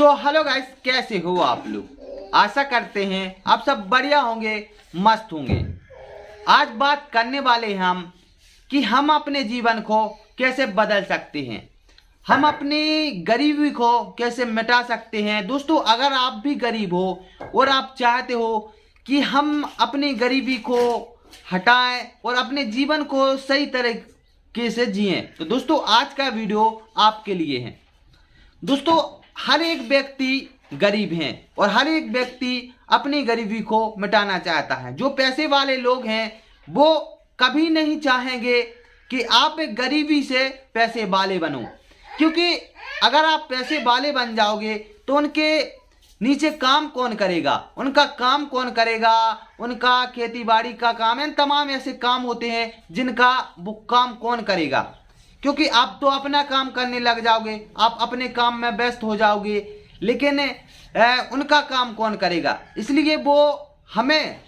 So hello guys, कैसे हो आप लोग। आशा करते हैं आप सब बढ़िया होंगे, मस्त होंगे। आज बात करने वाले हैं हम कि हम अपने जीवन को कैसे बदल सकते हैं, हम अपनी गरीबी को कैसे मिटा सकते हैं। दोस्तों, अगर आप भी गरीब हो और आप चाहते हो कि हम अपनी गरीबी को हटाएं और अपने जीवन को सही तरीके से जिएं, तो दोस्तों आज का वीडियो आपके लिए है। दोस्तों, हर एक व्यक्ति गरीब है और हर एक व्यक्ति अपनी गरीबी को मिटाना चाहता है। जो पैसे वाले लोग हैं वो कभी नहीं चाहेंगे कि आप एक गरीबी से पैसे वाले बनो, क्योंकि अगर आप पैसे वाले बन जाओगे तो उनके नीचे काम कौन करेगा, उनका काम कौन करेगा, उनका खेती बाड़ी का काम है, तमाम ऐसे काम होते हैं जिनका वो काम कौन करेगा, क्योंकि आप तो अपना काम करने लग जाओगे, आप अपने काम में व्यस्त हो जाओगे, लेकिन उनका काम कौन करेगा। इसलिए वो हमें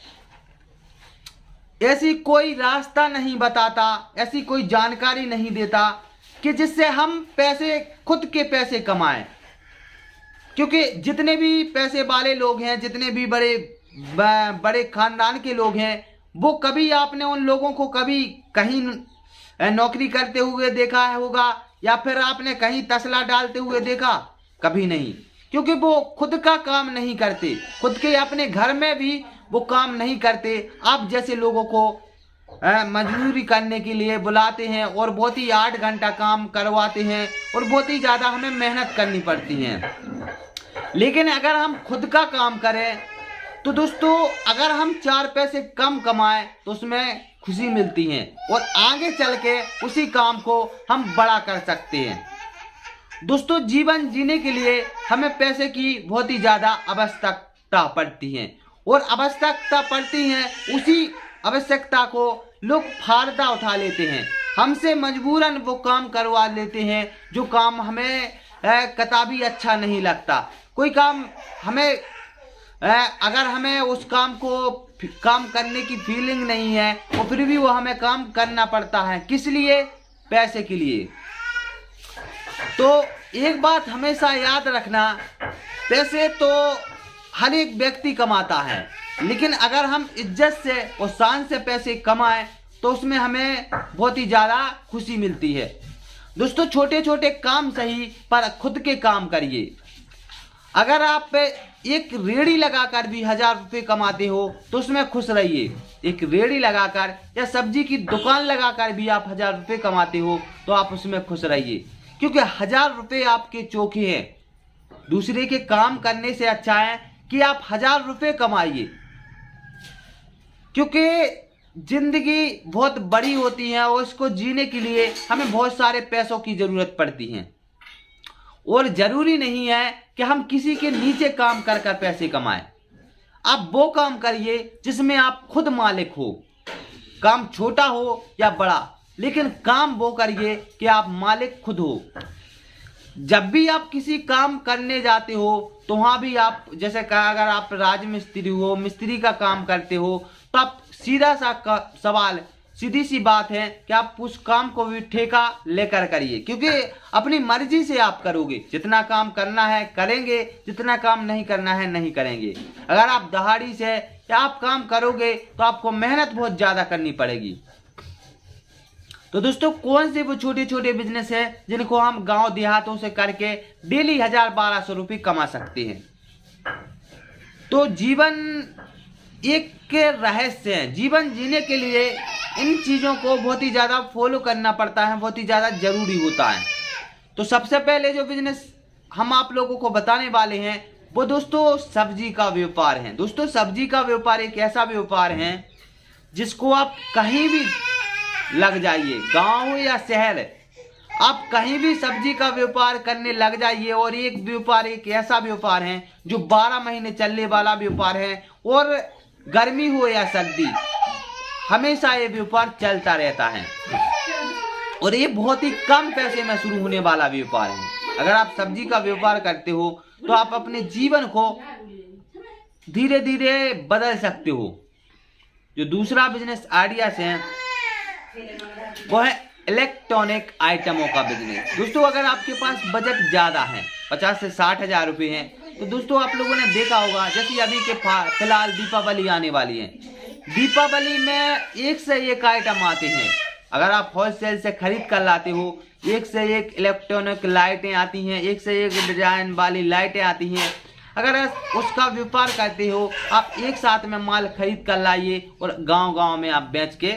ऐसी कोई रास्ता नहीं बताता, ऐसी कोई जानकारी नहीं देता कि जिससे हम पैसे, खुद के पैसे कमाएं। क्योंकि जितने भी पैसे वाले लोग हैं, जितने भी बड़े खानदान के लोग हैं, वो कभी आपने उन लोगों को कभी कहीं नौकरी करते हुए देखा होगा या फिर आपने कहीं तसला डालते हुए देखा? कभी नहीं, क्योंकि वो खुद का काम नहीं करते, खुद के अपने घर में भी वो काम नहीं करते। आप जैसे लोगों को मजदूरी करने के लिए बुलाते हैं और बहुत ही 8 घंटा काम करवाते हैं और बहुत ही ज़्यादा हमें मेहनत करनी पड़ती है। लेकिन अगर हम खुद का काम करें तो दोस्तों, अगर हम 4 पैसे कम कमाएं तो उसमें खुशी मिलती है और आगे चल के उसी काम को हम बड़ा कर सकते हैं। दोस्तों, जीवन जीने के लिए हमें पैसे की बहुत ही ज़्यादा आवश्यकता पड़ती है और आवश्यकता पड़ती है, उसी आवश्यकता को लोग फायदा उठा लेते हैं, हमसे मजबूरन वो काम करवा लेते हैं जो काम हमें कतई अच्छा नहीं लगता। कोई काम हमें अगर हमें उस काम को काम करने की फीलिंग नहीं है और फिर भी वो हमें काम करना पड़ता है, किस लिए? पैसे के लिए। तो एक बात हमेशा याद रखना, पैसे तो हर एक व्यक्ति कमाता है, लेकिन अगर हम इज्जत से और शान से पैसे कमाएं तो उसमें हमें बहुत ही ज़्यादा खुशी मिलती है। दोस्तों, छोटे छोटे काम सही पर खुद के काम करिए। अगर आप एक रेड़ी लगाकर भी 1000 रुपये कमाते हो तो उसमें खुश रहिए। एक रेड़ी लगाकर या सब्जी की दुकान लगाकर भी आप 1000 रुपये कमाते हो तो आप उसमें खुश रहिए, क्योंकि 1000 रुपये आपके चोखे हैं। दूसरे के काम करने से अच्छा है कि आप 1000 रुपये कमाइए, क्योंकि जिंदगी बहुत बड़ी होती है और उसको जीने के लिए हमें बहुत सारे पैसों की ज़रूरत पड़ती है और ज़रूरी नहीं है कि हम किसी के नीचे काम कर कर पैसे कमाएं। आप वो काम करिए जिसमें आप खुद मालिक हो, काम छोटा हो या बड़ा, लेकिन काम वो करिए कि आप मालिक खुद हो। जब भी आप किसी काम करने जाते हो तो वहाँ भी आप, जैसे कहा, अगर आप राजमिस्त्री हो, मिस्त्री का काम करते हो, तो आप सीधा सा सवाल, सीधी सी बात है कि आप उस काम को भी ठेका लेकर करिए, क्योंकि अपनी मर्जी से आप करोगे। जितना काम करना है करेंगे, जितना काम नहीं करना है नहीं करेंगे। अगर आप दहाड़ी से या आप काम करोगे तो आपको मेहनत बहुत ज़्यादा करनी पड़ेगी। तो दोस्तों, कौन से वो छोटे छोटे बिजनेस है जिनको हम गांव देहातों से करके डेली 1000-1200 रुपये कमा सकते हैं? तो जीवन एक रहस्य है, जीवन जीने के लिए इन चीज़ों को बहुत ही ज़्यादा फॉलो करना पड़ता है, बहुत ही ज़्यादा ज़रूरी होता है। तो सबसे पहले जो बिजनेस हम आप लोगों को बताने वाले हैं वो दोस्तों सब्जी का व्यापार है। दोस्तों, सब्जी का व्यापार एक ऐसा व्यापार है जिसको आप कहीं भी लग जाइए, गांव हो या शहर, आप कहीं भी सब्जी का व्यापार करने लग जाइए। और एक व्यापार एक ऐसा व्यापार है जो 12 महीने चलने वाला व्यापार है और गर्मी हो या सर्दी, हमेशा ये व्यापार चलता रहता है और ये बहुत ही कम पैसे में शुरू होने वाला व्यापार है। अगर आप सब्जी का व्यापार करते हो तो आप अपने जीवन को धीरे धीरे बदल सकते हो। जो दूसरा बिजनेस आइडिया है वो है इलेक्ट्रॉनिक आइटमों का बिजनेस। दोस्तों, अगर आपके पास बजट ज़्यादा है 50 से 60 हजार रुपये हैं। तो दोस्तों आप लोगों ने देखा होगा, जैसे अभी के फिलहाल दीपावली आने वाली है, दीपावली में एक से एक आइटम आते हैं। अगर आप होलसेल से खरीद कर लाते हो, एक से एक इलेक्ट्रॉनिक लाइटें आती हैं, एक से एक डिजाइन वाली लाइटें आती हैं। अगर उसका व्यापार करते हो, आप एक साथ में माल खरीद कर लाइए और गांव-गांव में आप बेच के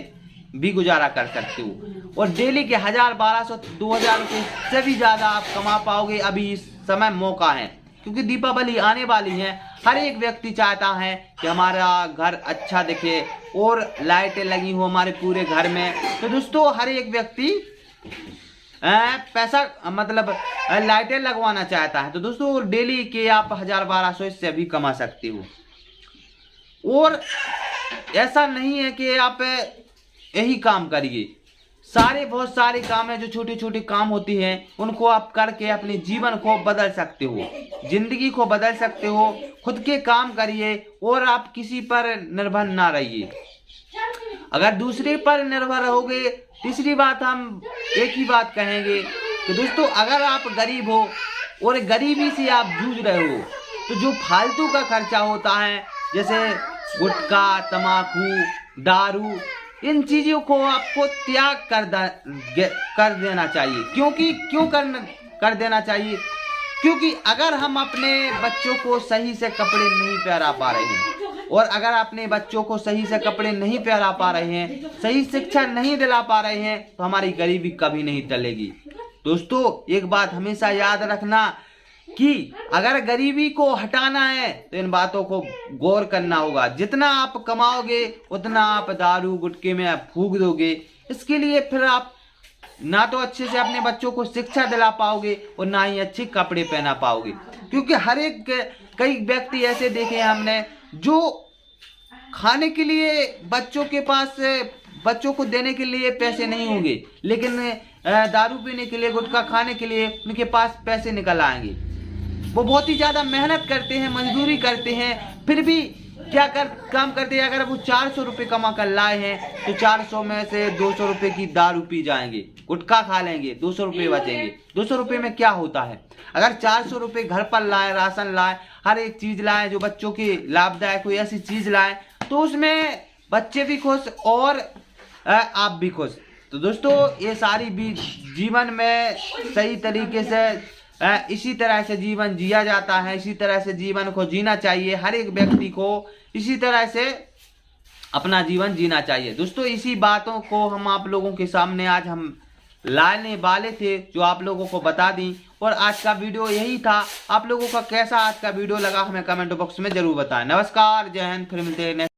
भी गुजारा कर सकते हो और डेली के 1000, 1200, 2000 रुपये से भी ज़्यादा आप कमा पाओगे। अभी इस समय मौका है, क्योंकि दीपावली आने वाली है। हर एक व्यक्ति चाहता है कि हमारा घर अच्छा दिखे और लाइटें लगी हो हमारे पूरे घर में। तो दोस्तों हर एक व्यक्ति पैसा मतलब लाइटें लगवाना चाहता है। तो दोस्तों डेली के आप 1000, 1200 इससे भी कमा सकते हो। और ऐसा नहीं है कि आप यही काम करिए, बहुत सारे काम है जो छोटे छोटे काम होती हैं, उनको आप करके अपने जीवन को बदल सकते हो, जिंदगी को बदल सकते हो। खुद के काम करिए और आप किसी पर निर्भर ना रहिए। अगर दूसरे पर निर्भर रहोगे, तीसरी बात हम एक ही बात कहेंगे कि दोस्तों अगर आप गरीब हो और गरीबी से आप जूझ रहे हो, तो जो फालतू का खर्चा होता है जैसे गुटखा, तम्बाकू, दारू, इन चीजों को आपको त्याग कर देना चाहिए। क्यों कर देना चाहिए? क्योंकि अगर हम अपने बच्चों को सही से कपड़े नहीं पहना पा रहे हैं और अगर अपने बच्चों को सही से कपड़े नहीं पहना पा रहे हैं, सही शिक्षा नहीं दिला पा रहे हैं, तो हमारी गरीबी कभी नहीं टलेगी। दोस्तों एक बात हमेशा याद रखना कि अगर गरीबी को हटाना है तो इन बातों को गौर करना होगा। जितना आप कमाओगे उतना आप दारू गुटखे में आप फूंक दोगे। इसके लिए फिर आप ना तो अच्छे से अपने बच्चों को शिक्षा दिला पाओगे और ना ही अच्छे कपड़े पहना पाओगे। क्योंकि कई व्यक्ति ऐसे देखे हैं हमने जो खाने के लिए बच्चों को देने के लिए पैसे नहीं होंगे, लेकिन दारू पीने के लिए, गुटखा खाने के लिए उनके पास पैसे निकल आएंगे। वो बहुत ही ज़्यादा मेहनत करते हैं, मजदूरी करते हैं, फिर भी काम करते हैं। अगर वो 400 रुपये कमा कर लाए हैं तो 400 में से 200 रुपये की दारू पी जाएंगे, गुटखा खा लेंगे, 200 रुपये बचेंगे। 200 रुपये में क्या होता है? अगर 400 रुपये घर पर लाए, राशन लाए, हर एक चीज़ लाए जो बच्चों की लाभदायक कोई ऐसी चीज़ लाए, तो उसमें बच्चे भी खुश और आप भी खुश। तो दोस्तों ये सारी भी जीवन में सही तरीके से इसी तरह से जीवन जिया जाता है, इसी तरह से जीवन को जीना चाहिए। हर एक व्यक्ति को इसी तरह से अपना जीवन जीना चाहिए। दोस्तों इसी बातों को हम आप लोगों के सामने आज हम लाने वाले थे, जो आप लोगों को बता दी। और आज का वीडियो यही था। आप लोगों का कैसा आज का वीडियो लगा हमें कमेंट बॉक्स में जरूर बताएं। नमस्कार, जय हिंद, फिर मिलते हैं।